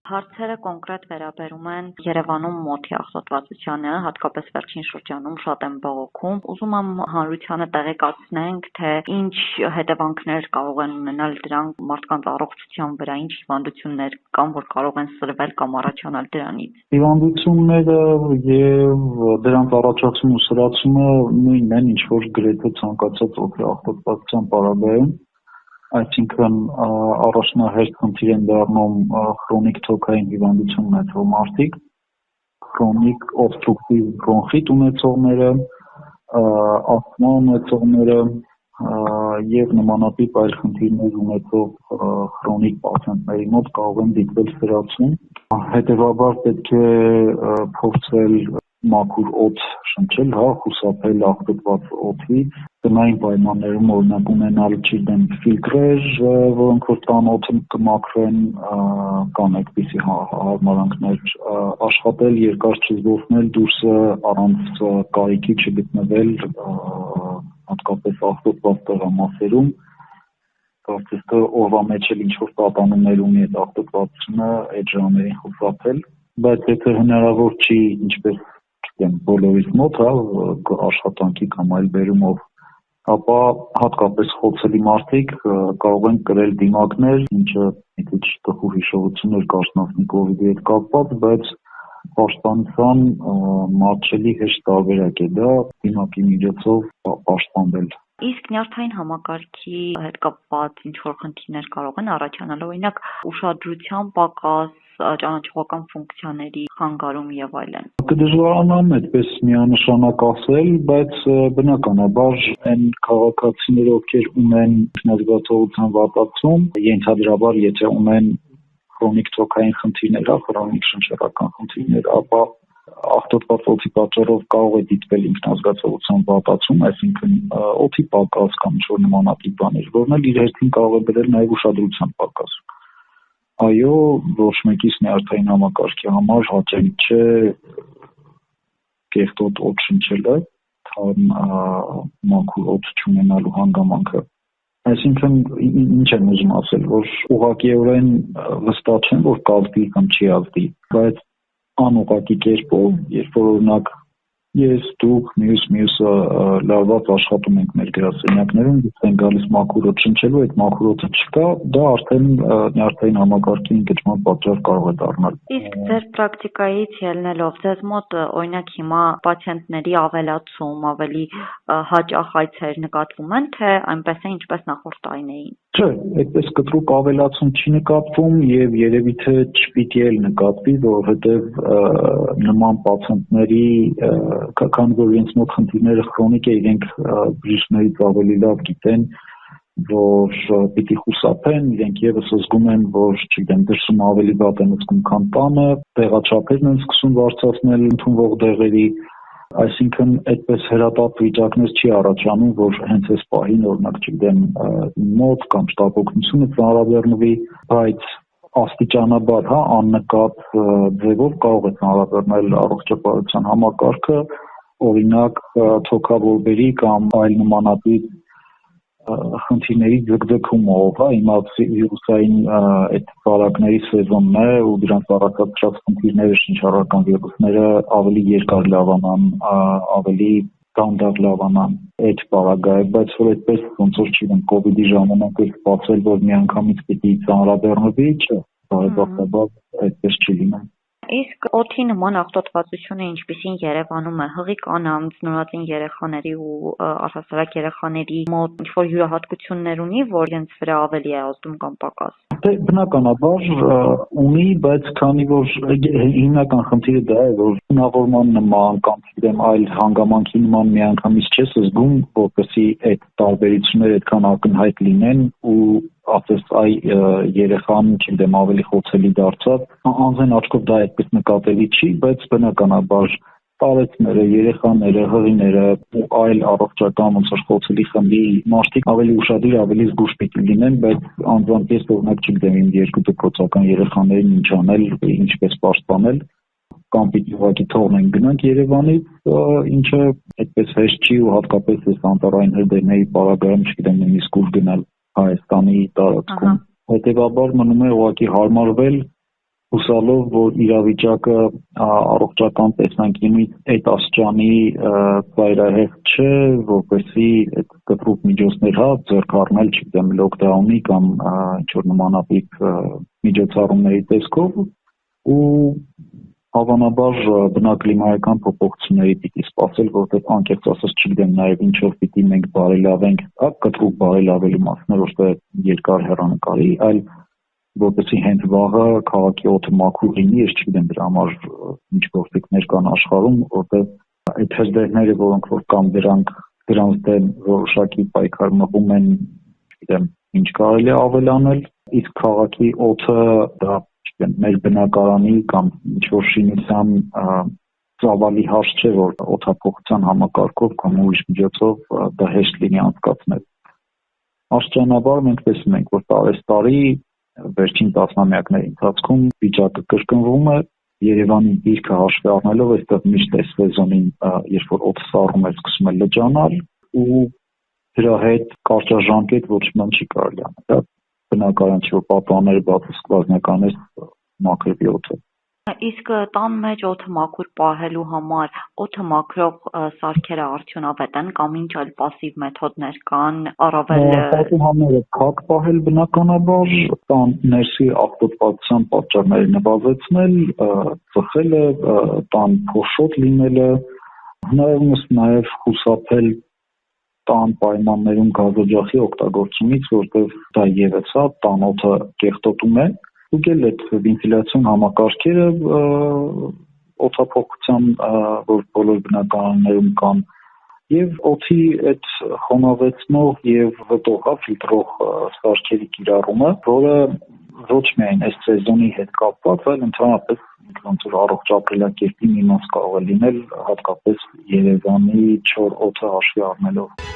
Հարցերը կոնկրետ վերաբերում են Երևանում մոթի աղտոտվածությանը, հատկապես վերջին շրջանում շատ են բողոքում։ Ուզում եմ հանրությանը տեղեկացնենք, թե ինչ հետևանքներ կարող են ունենալ դրանք մարդկանց առողջության վրա, ինչ հիվանդություններ կան, որ կարող են սրվել կամ առաջանալ դրանից։ Հիվանդությունները եւ դրանց առաջացումը ու սրացումը նույնն են, ինչ որ գրեթե ցանկացած օդի աղտոտվածության պարագայում։ Այսինքն առաջնահերթ խնդիր են դառնում քրոնիկ թոքային հիվանդություն ունեցող մարդիկ, քրոնիկ օբստրուկտիվ բրոնխիտ ունեցողները, ասթմա ունեցողները եւ նմանատիպ այլ խնդիրներ ունեցող քրոնիկ պացիենտների մոտ կարող են դիտվել սրացում։ Հետևաբար պետք է փորձել մաքուր օդ շնչել, խուսափել աղտոտված օդի, տնային պայմաններում օրինակ ունենալ ֆիլտրեր, որոնք որ տան օդը կմաքրեն, կան այդպիսի հարմարանքներ, աշխատել երկար չզբոսնել դուրսը առանց կարիքի չգտնվել, հատկապես աղտոտված տեղամասերում, կարծես թե օրվա մեջ էլ ինչ որ տատանումներ ունի այդ աղտոտվածությունը այդ ժամերին խուսափել, բայց եթե հնարավոր չի, ինչպես բոլորիս մոտ, աշխատանքի կամ այլ բերումով, ապա հատկապես խոցելի մարդիկ կարող են կրել դիմակներ, ինչը մի քիչ տխուր հիշողություններ կարծնասնի կովիդի հետ կապված, բայց պաշտպանության մատչելի հեշտ տարբերակ է դա դիմակի միջոցով պաշտպանվել։ Իսկ նյարդային համակարգի հետ կապված ինչ որ խնդիրներ կարող են առաջանալ, օրինակ ուշադրության պակաս, ճանաչողական ֆունկցիաների խանգարում եւ այլն։ Կդժվարանամ այդպես միանշանակ ասել, բայց բնականաբար այն քաղաքացիները, ովքեր ունեն ինքնազգացողության վատացում, ենթադրաբար եթե ունեն քրոնիկ թոքային խնդիրներ, քրոնիկ շնչառական խնդիրներ, ապա աղտոտված օդի պատճառով կարող է դիտվել ինքնազգացողության վատացում, այսինքն օդի պակաս կամ ինչ-որ նմանատիպ բաներ, որն էլ իր հերթին կարող է բերել նաև ուշադրության պակաս։ Այո, ոչ մեկիս նյարդային համակարգի համար հաճելի չէ կեղտոտ օդ շնչելը, մաքուր օդ չունենալու հանգամանքը։ Այսինքն ինչ եմ ուզում ասել, որ ուղղակիորեն վստահ չեմ, որ կազդի կամ չի ազդի, բայց անուղղակի կերպով, երբ որ օրինակ ես, դուք, մյուսը լարված աշխատում ենք մեր գրասենյակներում, դուք են գալիս մաքուր օդ շնչելու, այդ մաքուր օդը չկա, դա արդեն նյարդային համակարգի ընկճման պատճառ կարող է դառնալ։ Իսկ ձեր պրակտիկայից ելնելով, ձեզ մոտ օրինակ հիմա պացիենտների ավելացում, ավելի հաճախ այցեր նկատվում են, թե այնպես է, ինչպես նախորդ տարիներին։ Չէ, այդպես կտրուկ ավելացում չի նկատվում եւ երևի թե չպիտի էլ նկատվի, որովհետեւ նման պացիենտների քանի որ իրենց մոտ խնդիրները քրոնիկ է, իրենք բժիշկներից ավելի լավ գիտեն, որ պիտի խուսափեն, իրենք եւս զգում են, որ չգիտեմ, դրսում ավելի վատ են զգում, քան տանը, տեղաչափերն են սկսում բարձրացնել ընդունվող դեղերի, այսինքն այդպես հրատապ վիճակներ չի առաջանում, որ հենց այս պահին օրինակ չգիտեմ մոտ կամ շտապօգնությունը ծանրաբեռնվի, բայց աստիճանաբար, աննկատ ձևով կարող է ծանրաբեռնել առողջապահության համակարգը, օրինակ թոքաբորբերի կամ այլ նմանատիպ խնդիրների ձգձգումով, հիմա վիրուսային այդ վարակների սեզոնն է ու դրանց առաքած խնդիրները շնչառական վիրուսները ավելի երկար լավանան, ավելի դանդաղ լավանան այդ պարագայում, բայց որ այդպես ոնց որ չգիտեմ կովիդի ժամանակ սպասել, որ միանգամից պիտի ծանրաբեռնվի, չէ, բարեբախտաբար այդպես չի լինում։ Իսկ օդի նման աղտոտվածությունը ինչպիսին Երևանում է, հղի կանանց, նորածին երեխաների ու առհասարակ երեխաների մոտ ինչ-որ յուրահատկություններ ունի, որ իրենց վրա ավելի է ազդում կամ պակաս։ Բնականաբար ունի, բայց քանի որ հիմնական խնդիրը դա է, որ հիմնավորման նման կամ գիտեմ այլ հանգամանքի նման միանգամից չես զգում, որպեսզի այդ տարբերությունները այդքան ակնհայտ լինեն ու ասես այ երեխան չգիտեմ ավելի խոցելի դարձավ, անձեն աչքով դա այդպես նկատելի չի, բայց բնականաբար տարեցները, երեխաները, հղիները ու այլ առողջական ոնց որ խոցելի խմբի մարդիկ ավելի ուշադիր, ավելի զգուշ պիտի լինեն, բայց անձամբ ես օրինակ չգիտեմ իմ 2%-ական երեխաներին ինչ անել, ինչպես պաշտպանել, կամ պիտի ուղղակի թողնենք գնանք Երևանից, ինչը այդպես հեշտ չի ու հատկապես այս անտառային հրդեհների պարագայում չգիտեմ նույնիսկ ուր գնալ Հայաստանի տարածքում։ Հետևաբար մնում է ուղղակի հարմարվել հուսալով, որ իրավիճակը առողջական տեսանկյունից այդ աստիճանի ծայրահեղ չէ, որպեսզի այդ կտրուկ միջոցներ ձեռք առնել, չգիտեմ, լոկդաունի կամ ինչ-որ նմանատիպ միջոցառումների տեսքով ու հավանաբար բնակլիմայական փոփոխությունների պիտի սպասել, որովհետև անկեղծ ասած չգիտեմ նաև ինչով պիտի մենք բարելավենք, կտրուկ բարելավելու մասն ոչ թե երկար հեռանկարի, այլ որպեսզի հենց վաղը քաղաքի օդը մաքուր լինի, ես չգիտեմ դրա համար ինչ գործիքներ կան աշխարհում, որտեղ այդ հրդեհները, որոնք որ կան դրանց դեմ որոշակի պայքար մղում են, չգիտեմ, ինչ կարելի է ավելանել, իսկ քաղաքի օդը դա մեր բնակարանի կամ ինչ-որ շինության ծավալի հարց չէ, որ օդափոխության համակարգով կամ ուրիշ միջոցով դա հեշտ լինի անցկացնել։ Աստիճանաբար մենք տեսնում ենք, որ տարեստարի վերջին տասնամյակների ընթացքում վիճակը կրկնվում է, Երևանի դիրքը հաշվի առնելով այստեղ միշտ այս սեզոնին, երբ որ օդը սառում է, սկսում է լճանալ ու դրա հետ կարճաժամկետ ոչ մի չի կարելի անել։ Բնականon չէ, որ պատուհանները բացի սկզբնականից մաքրվի օդը։ Իսկ տան մեջ օդը մաքուր պահելու համար օդը մաքրող սարքերը արդյունավետ են կամ ինչ այլ պասիվ մեթոդներ կան, առավել պատուհանները փակ պահել բնականաբար, տան ներսի աղտոտվածության պատճառները նվազեցնել, ծխելը, տան փոշոտ լինելը, հնարավորինս նաև խուսափել տան պայմաններում գազօջախի օգտագործումից, որտեղ դա ևս տան օդը կեղտոտում է, ու գել այդ վենտիլյացիոն համակարգերը օդափոխության, որ բոլոր բնակարաններում կան, եւ օդի այդ խոնավեցնող եւ վտող ֆիլտրող սարքերի կիրառումը, որը ոչ միայն այս սեզոնի հետ կապված, այլ ընդհանրապես ոնց որ առողջ ապրելակերպի մի մաս կարող է լինել, հատկապես Երևանի չոր օդը հաշվի առնելով։